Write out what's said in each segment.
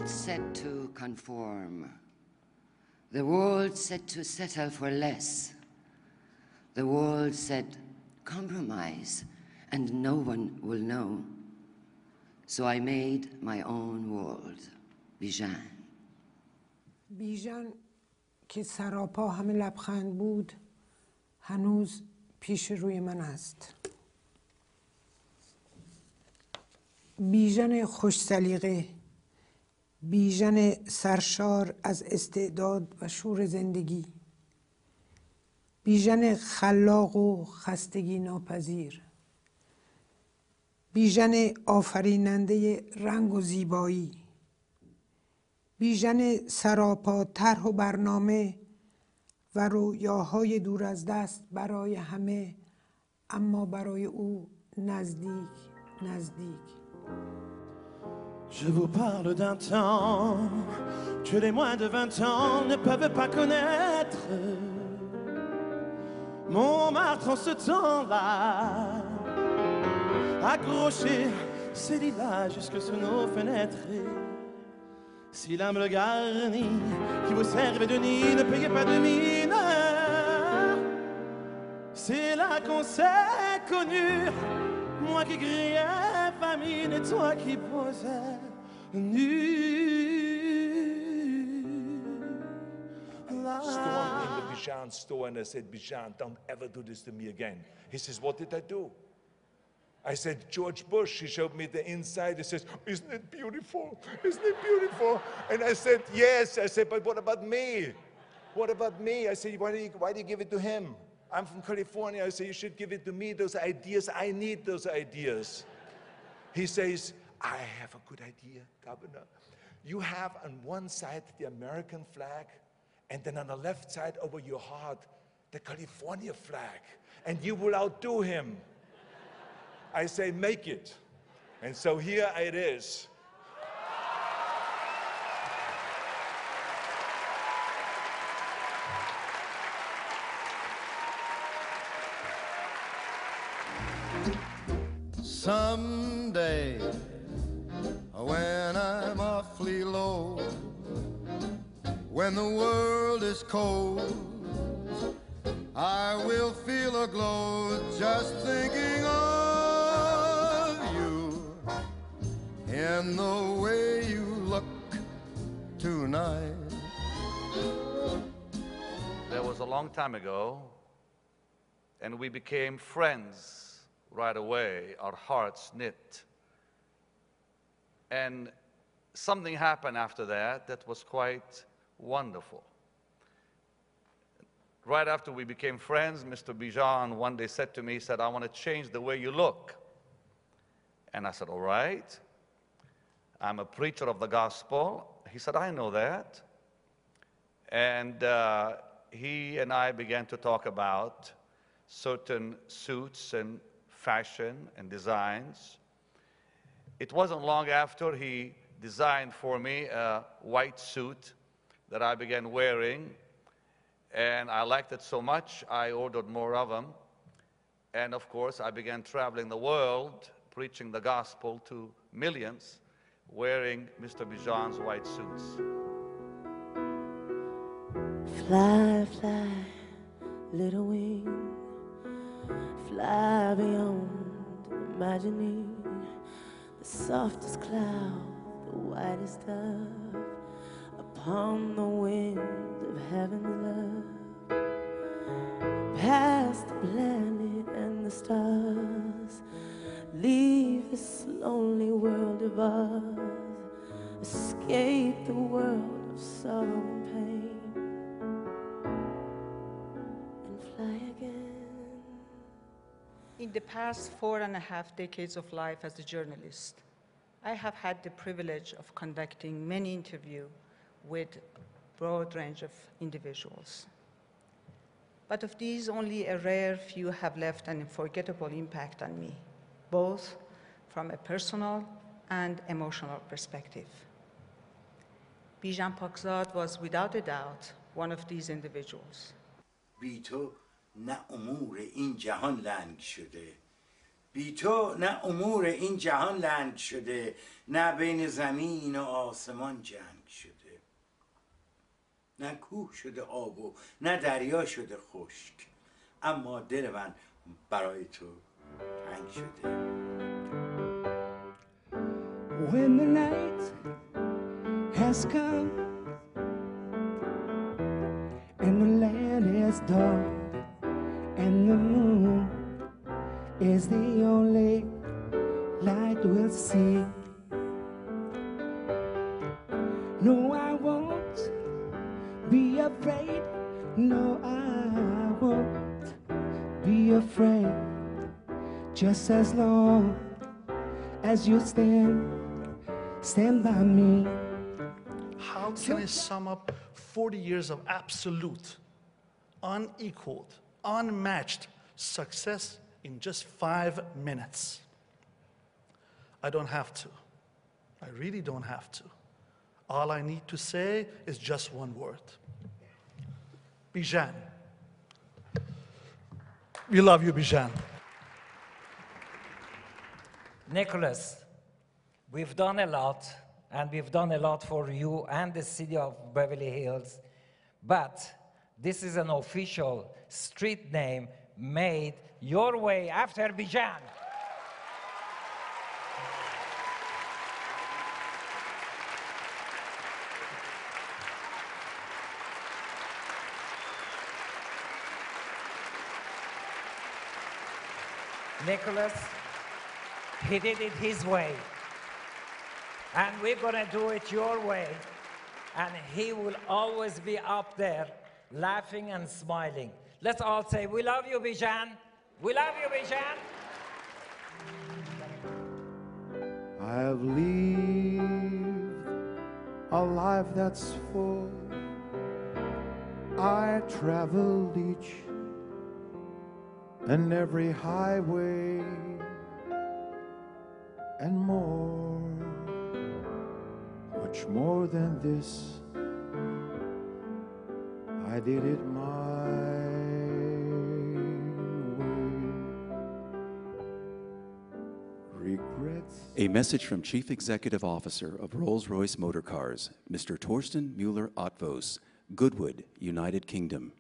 world set to conform. The world set to settle for less. The world said, compromise, and no one will know. So I made my own world, Bijan. بیژن که سراپا همه لبخند بود هنوز پیش روی من است. بیژن خوش سلیقه، بیژن سرشار از استعداد و شور زندگی، بیژن خلاق و خستگی ناپذیر، بیژن آفریننده رنگ و زیبایی، بیژن سراپا طرح و برنامه و رویاهای دور از دست برای همه، اما برای او نزدیک. Je vous parle d'un temps que les moins de 20 ans ne peuvent pas connaître. Montmartre en ce temps-là, accroché ses lilas jusque sous nos fenêtres. Si l'âme le garnit, qui vous servait de nid, ne payez pas de mine. C'est là qu'on s'est connus, moi qui criais famine et toi qui posais nu. Stormed in the Bijan store and I said, Bijan, don't ever do this to me again. He says, what did I do? I said, George Bush. He showed me the inside. He says, isn't it beautiful? Isn't it beautiful? And I said, yes. I said, but what about me? What about me? I said, why do you give it to him? I'm from California. I said, you should give it to me, those ideas. I need those ideas. He says, I have a good idea, Governor. You have on one side the American flag, and then on the left side over your heart, the California flag. And you will outdo him. I say, make it. And so here it is. Someday, when I'm awfully low, when the world is cold, I will feel a glow just thinking of you and the way you look tonight. There was a long time ago, and we became friends right away, our hearts knit. And something happened after that that was quite wonderful. Right after we became friends, Mr. Bijan one day said to me, he said, I want to change the way you look. And I said, all right. I'm a preacher of the gospel. He said, I know that. And he and I began to talk about certain suits and fashion and designs. It wasn't long after he designed for me a white suit that I began wearing. And I liked it so much, I ordered more of them. And of course, I began traveling the world, preaching the gospel to millions, wearing Mr. Bijan's white suits. Fly, fly, little wing, fly beyond imagining the softest cloud, the whitest dove, upon the wind of heaven's love. Past the planet and the stars, leave this lonely world of ours, escape the world of sorrow and pain, and fly again. In the past 4.5 decades of life as a journalist, I have had the privilege of conducting many interviews with a broad range of individuals. But of these, only a rare few have left an unforgettable impact on me, both from a personal and emotional perspective. Bijan Pakzad was without a doubt one of these individuals. بی تو نه امور این جهان لنگ شده، بی تو نه امور این جهان لنگ شده، نه بین زمین و آسمان جنگ شده، نه کوه شده آب و نه دریا شده خشک، اما دل من برای تو تنگ شده. When the night has come and the land is dark and the moon is the only light we'll see, no, I won't be afraid, no, I won't be afraid, just as long as you stand by me. How can I sum up 40 years of absolute, unequaled, unmatched success in just 5 minutes? I don't have to. I really don't have to. All I need to say is just one word. Bijan. We love you, Bijan. Nicholas, we've done a lot, and we've done a lot for you and the city of Beverly Hills, but this is an official street name made your way after Bijan. Nicholas, he did it his way, and we're gonna do it your way, and he will always be up there laughing and smiling. Let's all say, we love you, Bijan. We love you, Bijan. I've lived a life that's full. I traveled each and every highway and more, much more than this. I did it my way. Regrets. A message from Chief Executive Officer of Rolls Royce Motor Cars, Mr. Torsten Müller-Otvos, Goodwood, United Kingdom.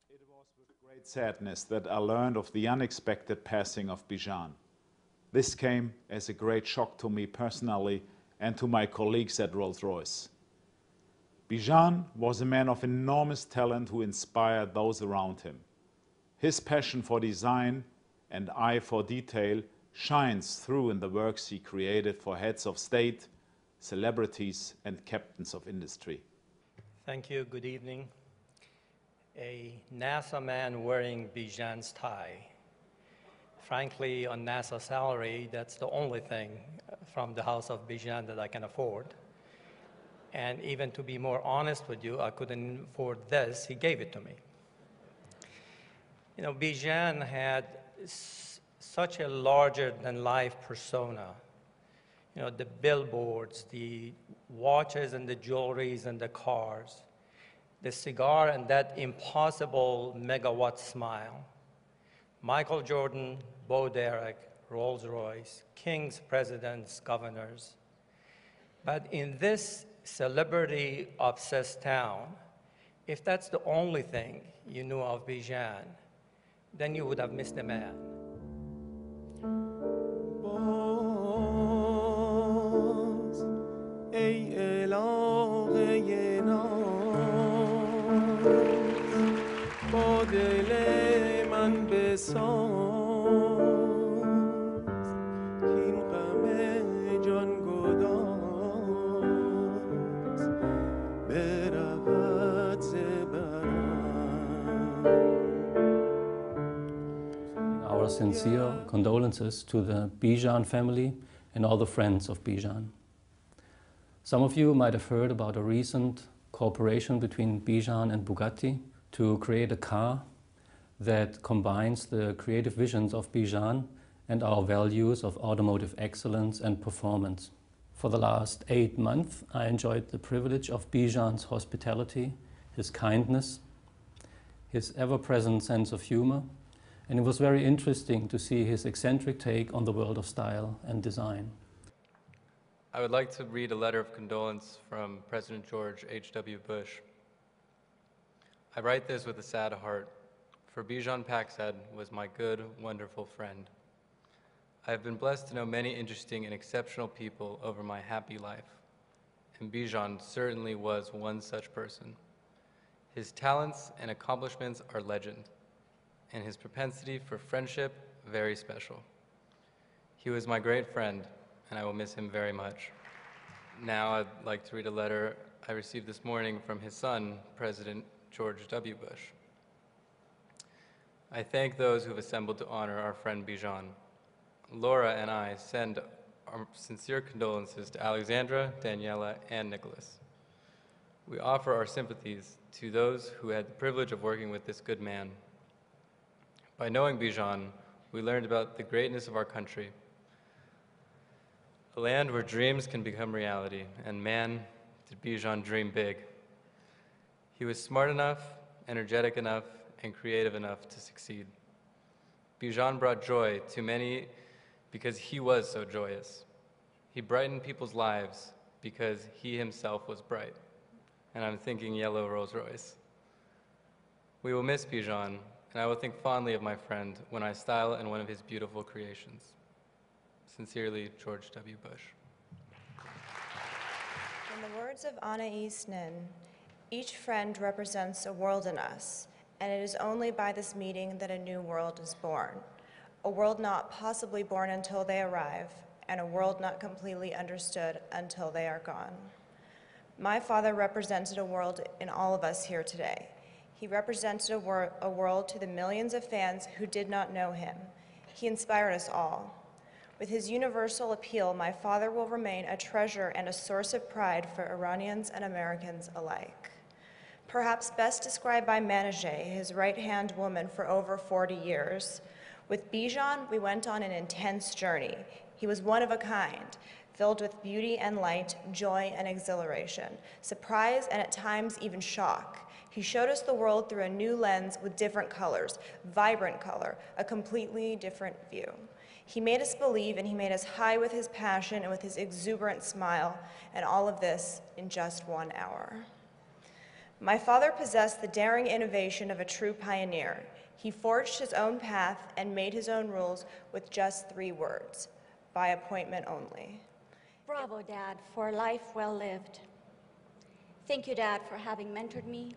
It was with great sadness that I learned of the unexpected passing of Bijan. This came as a great shock to me personally and to my colleagues at Rolls Royce. Bijan was a man of enormous talent who inspired those around him. His passion for design and eye for detail shines through in the works he created for heads of state, celebrities, and captains of industry. Thank you. Good evening. A NASA man wearing Bijan's tie. Frankly, on NASA salary, that's the only thing from the house of Bijan that I can afford. And even to be more honest with you, I couldn't afford this. He gave it to me. You know, Bijan had such a larger-than-life persona. You know, the billboards, the watches and the jewelries and the cars, the cigar and that impossible megawatt smile. Michael Jordan, Bo Derek, Rolls Royce, kings, presidents, governors. But in this celebrity-obsessed town, if that's the only thing you knew of Bijan, then you would have missed a man. Our sincere condolences to the Bijan family and all the friends of Bijan. Some of you might have heard about a recent cooperation between Bijan and Bugatti to create a car that combines the creative visions of Bijan and our values of automotive excellence and performance. For the last 8 months, I enjoyed the privilege of Bijan's hospitality, his kindness, his ever-present sense of humor, and it was very interesting to see his eccentric take on the world of style and design. I would like to read a letter of condolence from President George H.W. Bush. I write this with a sad heart, for Bijan Pakzad was my good, wonderful friend. I have been blessed to know many interesting and exceptional people over my happy life, and Bijan certainly was one such person. His talents and accomplishments are legend, and his propensity for friendship very special. He was my great friend, and I will miss him very much. Now I'd like to read a letter I received this morning from his son, President George W. Bush. I thank those who have assembled to honor our friend Bijan. Laura and I send our sincere condolences to Alexandra, Daniela, and Nicholas. We offer our sympathies to those who had the privilege of working with this good man. By knowing Bijan, we learned about the greatness of our country, a land where dreams can become reality, and man, did Bijan dream big. He was smart enough, energetic enough, and creative enough to succeed. Bijan brought joy to many because he was so joyous. He brightened people's lives because he himself was bright. And I'm thinking yellow Rolls Royce. We will miss Bijan, and I will think fondly of my friend when I style in one of his beautiful creations. Sincerely, George W. Bush. In the words of Anais Nin, each friend represents a world in us, and it is only by this meeting that a new world is born. A world not possibly born until they arrive, and a world not completely understood until they are gone. My father represented a world in all of us here today. He represented a world to the millions of fans who did not know him. He inspired us all. With his universal appeal, my father will remain a treasure and a source of pride for Iranians and Americans alike. Perhaps best described by Manajeh, his right-hand woman for over 40 years. With Bijan, we went on an intense journey. He was one of a kind, filled with beauty and light, joy and exhilaration, surprise and at times even shock. He showed us the world through a new lens with different colors, vibrant color, a completely different view. He made us believe, and he made us high with his passion and with his exuberant smile, and all of this in just 1 hour. My father possessed the daring innovation of a true pioneer. He forged his own path and made his own rules with just 3 words, by appointment only. Bravo, Dad, for a life well lived. Thank you, Dad, for having mentored me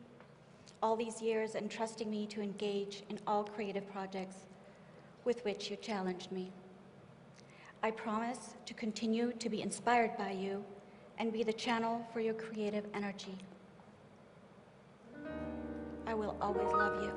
all these years and trusting me to engage in all creative projects with which you challenged me. I promise to continue to be inspired by you and be the channel for your creative energy. I will always love you.